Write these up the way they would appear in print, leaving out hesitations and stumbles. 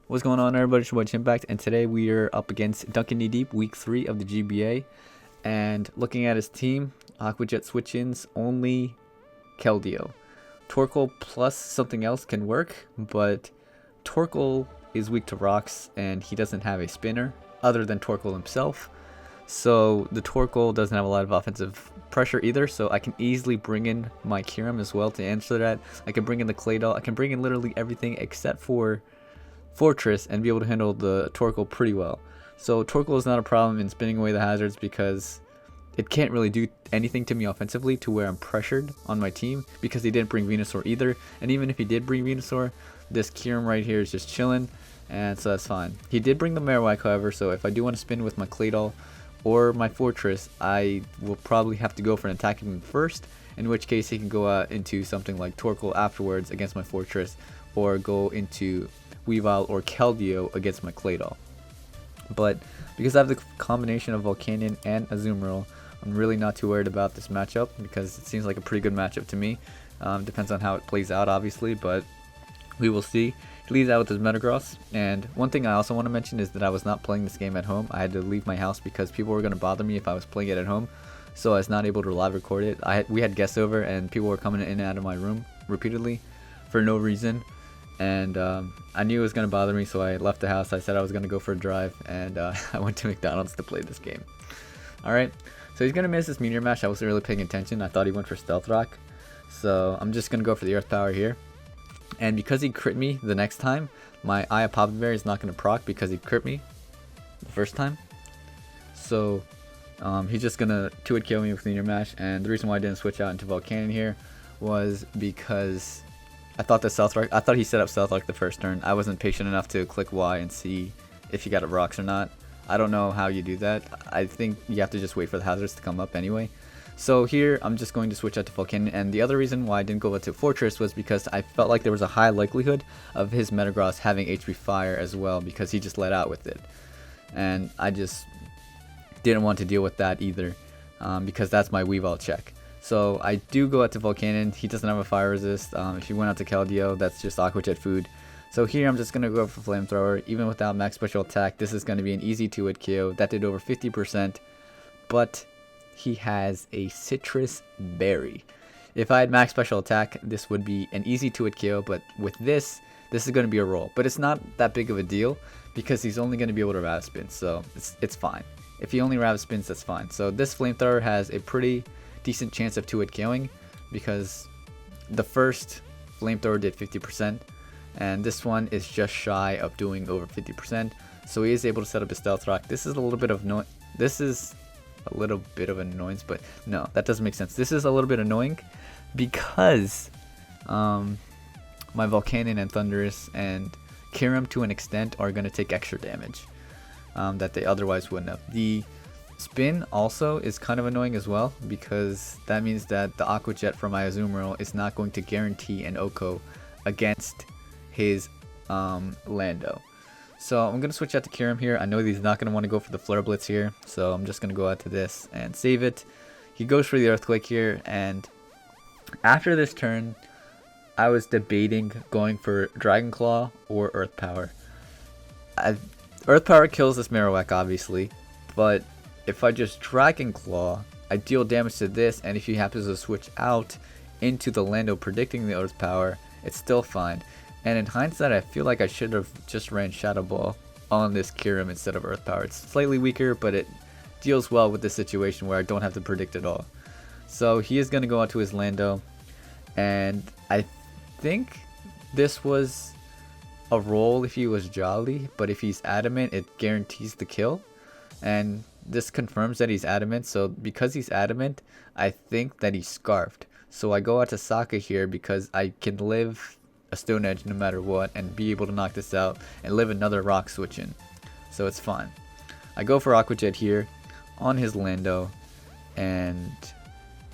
What's going on, everybody? It's your boy Chimpact, and today we are up against Duncan Knee Deep, week 3 of the GBA. And looking at his team, Aquajet switch-ins, only Keldeo. Torkoal plus something else can work, but Torkoal is weak to rocks, and he doesn't have a spinner other than Torkoal himself. So the Torkoal doesn't have a lot of offensive pressure either, so I can easily bring in my Kyurem as well to answer that. I can bring in the Claydol, I can bring in literally everything except for Fortress and be able to handle the Torkoal pretty well. So Torkoal is not a problem in spinning away the hazards because it can't really do anything to me offensively to where I'm pressured on my team because he didn't bring Venusaur either. And even if he did bring Venusaur, this Kyurem right here is just chilling, and so that's fine. He did bring the Marowak, however, so if I do want to spin with my Claydol or my Fortress, I will probably have to go for an attacking move first, in which case he can go out into something like Torkoal afterwards against my Fortress, or go into Weavile or Keldeo against my Claydol. But because I have the combination of Volcanion and Azumarill, I'm really not too worried about this matchup because it seems like a pretty good matchup to me. Depends on how it plays out, obviously, but we will see. He leads out with his Metagross, and one thing I also want to mention is that I was not playing this game at home. I had to leave my house because people were going to bother me if I was playing it at home, so I was not able to live record it. We had guests over, and people were coming in and out of my room repeatedly for no reason. And I knew it was going to bother me, so I left the house. I said I was going to go for a drive, and I went to McDonald's to play this game. Alright, so he's going to miss this Meteor Mash. I wasn't really paying attention. I thought he went for Stealth Rock. So I'm just going to go for the Earth Power here. And because he crit me the next time, my Eye of Papa Bear is not going to proc because he crit me the first time. So he's just going to 2-hit kill me with Meteor Mash. And the reason why I didn't switch out into Volcanion here was because I thought he set up Stealth Rock the first turn. I wasn't patient enough to click Y and see if he got it rocks or not. I don't know how you do that. I think you have to just wait for the hazards to come up anyway. So here I'm just going to switch out to Volcanion, and the other reason why I didn't go out to Fortress was because I felt like there was a high likelihood of his Metagross having HP Fire as well because he just let out with it. And I just didn't want to deal with that either because that's my Weavile check. So I do go out to Volcanion. He doesn't have a fire resist. If he went out to Keldeo, that's just Aquajet food. So here I'm just going to go for Flamethrower. Even without max special attack, this is going to be an easy 2-hit KO. That did over 50%, but he has a Citrus Berry. If I had max special attack, this would be an easy 2-hit KO, but with this is going to be a roll. But it's not that big of a deal because he's only going to be able to Rav Spin, so it's fine. If he only Rav Spins, that's fine. So this Flamethrower has a pretty decent chance of 2-hit KOing because the first Flamethrower did 50% and this one is just shy of doing over 50%, so he is able to set up his Stealth Rock. This is a little bit of annoyance, but no, that doesn't make sense. This is a little bit annoying because my Volcanion and Thundurus and Kyurem to an extent are going to take extra damage that they otherwise wouldn't have. The Spin also is kind of annoying as well because that means that the Aqua Jet from my Azumarill is not going to guarantee an Oko against his Lando. So I'm going to switch out to Kyurem here. I know he's not going to want to go for the Flare Blitz here, so I'm just going to go out to this and save it. He goes for the Earthquake here, and after this turn, I was debating going for Dragon Claw or Earth Power. Earth Power kills this Marowak, obviously, but if I just Dragon Claw, I deal damage to this, and if he happens to switch out into the Lando predicting the Earth Power, it's still fine. And in hindsight, I feel like I should have just ran Shadow Ball on this Kyurem instead of Earth Power. It's slightly weaker, but it deals well with the situation where I don't have to predict it all. So he is going to go out to his Lando, and I think this was a roll if he was Jolly, but if he's Adamant, it guarantees the kill. And this confirms that he's Adamant, so because he's Adamant, I think that he's Scarfed. So I go out to Sokka here because I can live a Stone Edge no matter what and be able to knock this out and live another Rock switch in. So it's fine. I go for Aqua Jet here on his Lando, and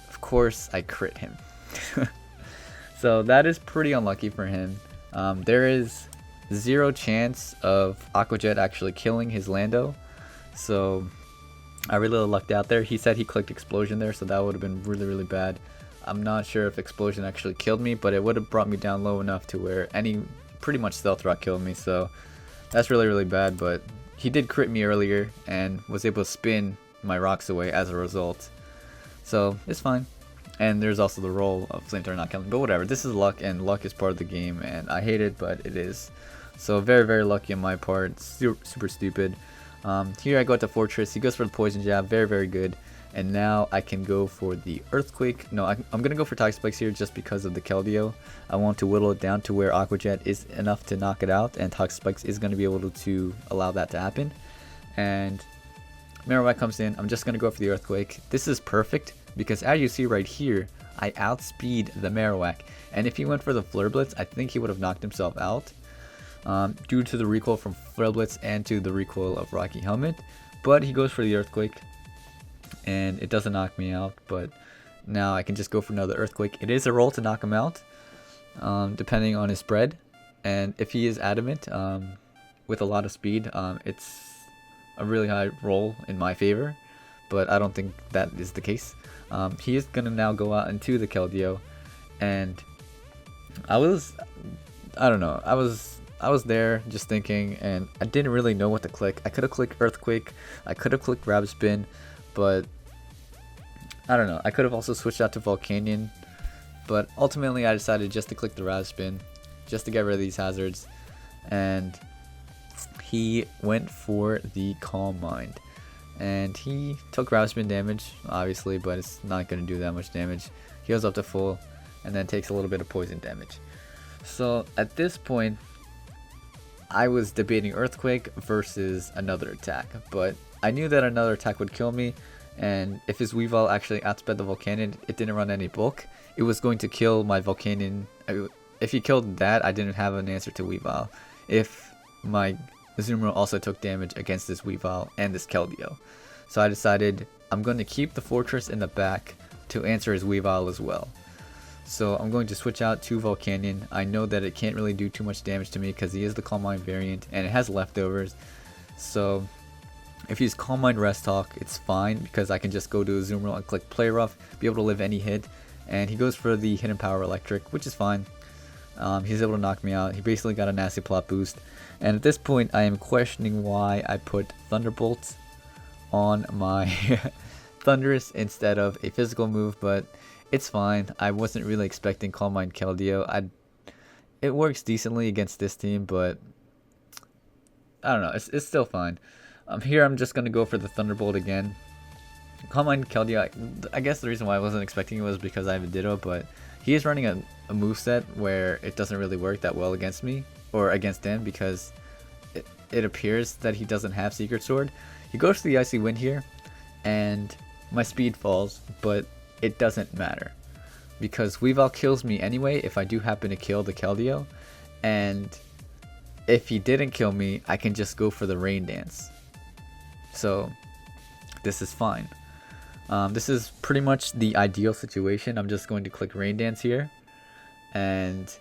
of course I crit him. So that is pretty unlucky for him. There is 0 chance of Aqua Jet actually killing his Lando. So I really lucked out there. He said he clicked Explosion there, so that would have been really, really bad. I'm not sure if Explosion actually killed me, but it would have brought me down low enough to where pretty much Stealth Rock killed me, so That's really, really bad, but he did crit me earlier and was able to spin my rocks away as a result. So it's fine. And there's also the roll of Flamethrower not killing. But whatever, this is luck, and luck is part of the game, and I hate it, but it is. So very, very lucky on my part. Super stupid. Here I go to Fortress. He goes for the Poison Jab. Very, very good. And now I can go for the Earthquake. No, I'm going to go for Toxic Spikes here just because of the Keldeo. I want to whittle it down to where Aqua Jet is enough to knock it out, and Toxic Spikes is going to be able to allow that to happen. And Marowak comes in. I'm just going to go for the Earthquake. This is perfect because as you see right here, I outspeed the Marowak. And if he went for the Flare Blitz, I think he would have knocked himself out due to the recoil from Flare Blitz and to the recoil of Rocky Helmet. But he goes for the Earthquake, and it doesn't knock me out, but now I can just go for another Earthquake. It is a roll to knock him out, depending on his spread, and if he is adamant with a lot of speed, it's a really high roll in my favor, but I don't think that is the case. He is going to now go out into the Keldeo, and I don't know, I was there just thinking, and I didn't really know what to click. I could have clicked Earthquake, I could have clicked Rapid Spin, but I don't know. I could have also switched out to Volcanion, but ultimately I decided just to click the Rapid Spin, just to get rid of these hazards, and he went for the Calm Mind. And he took Rapid Spin damage, obviously, but it's not going to do that much damage. He goes up to full, and then takes a little bit of poison damage. So at this point, I was debating Earthquake versus another attack, but I knew that another attack would kill me, and if his Weavile actually outsped the Volcanion, it didn't run any bulk, it was going to kill my Volcanion. If he killed that, I didn't have an answer to Weavile. If my Azumarill also took damage against this Weavile and this Keldeo. So I decided I'm going to keep the Fortress in the back to answer his Weavile as well. So I'm going to switch out to Volcanion. I know that it can't really do too much damage to me because he is the Calm Mind variant and it has leftovers. So if he's Calm Mind Rest Talk, it's fine because I can just go to Azumarill and click Play Rough, be able to live any hit. And he goes for the Hidden Power Electric, which is fine. He's able to knock me out. He basically got a nasty plot boost. And at this point, I am questioning why I put Thunderbolt on my Thundurus instead of a physical move, but it's fine. I wasn't really expecting Calm Mind Keldeo. It works decently against this team, but I don't know. It's still fine. Here I'm just going to go for the Thunderbolt again. Calm Mind Keldeo, I guess the reason why I wasn't expecting it was because I have a Ditto, but he is running a moveset where it doesn't really work that well against me, or against him, because it appears that he doesn't have Secret Sword. He goes to the Icy Wind here, and my speed falls, but it doesn't matter, because Weavile kills me anyway if I do happen to kill the Keldeo, and if he didn't kill me, I can just go for the Rain Dance. So this is fine. This is pretty much the ideal situation. I'm just going to click Rain Dance here, and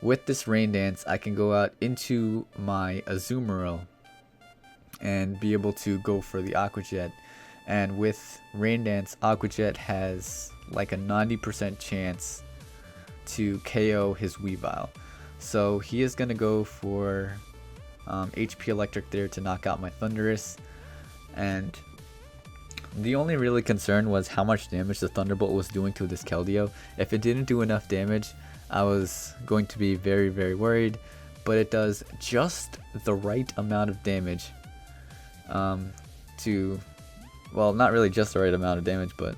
with this Rain Dance I can go out into my Azumarill and be able to go for the Aqua Jet. And with Rain Dance, Aqua Jet has like a 90% chance to KO his Weavile. So he is going to go for HP Electric there to knock out my Thundurus. And the only really concern was how much damage the Thunderbolt was doing to this Keldeo. If it didn't do enough damage, I was going to be very, very worried. But it does just the right amount of damage well, not really just the right amount of damage, but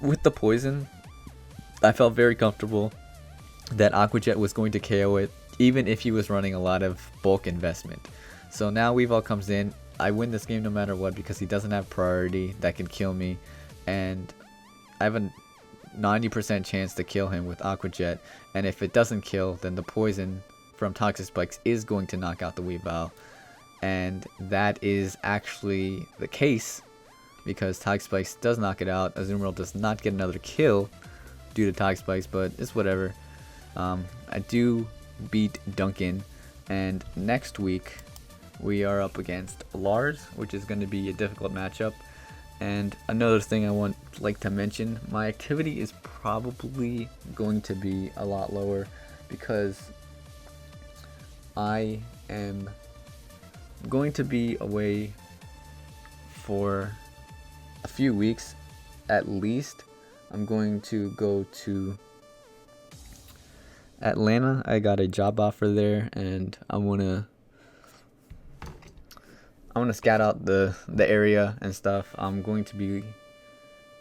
with the poison, I felt very comfortable that Aqua Jet was going to KO it, even if he was running a lot of bulk investment. So now Weavile comes in. I win this game no matter what because he doesn't have priority that can kill me, and I have a 90% chance to kill him with Aqua Jet, and if it doesn't kill, then the poison from Toxic Spikes is going to knock out the Weavile, and that is actually the case because Toxic Spikes does knock it out. Azumarill does not get another kill due to Toxic Spikes, but it's whatever. I do beat Duncan, and next week we are up against Lars, which is going to be a difficult matchup. And another thing I want to mention, my activity is probably going to be a lot lower because I am going to be away for a few weeks at least. I'm going to go to Atlanta. I got a job offer there, and I wanna scout out the area and stuff. I'm going to be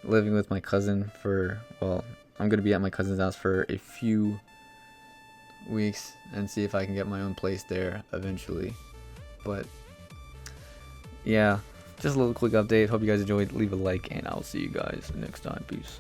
living with my cousin for, well, I'm gonna be at my cousin's house for a few weeks and see if I can get my own place there eventually. But yeah, just a little quick update. Hope you guys enjoyed. Leave a like, and I'll see you guys next time. Peace.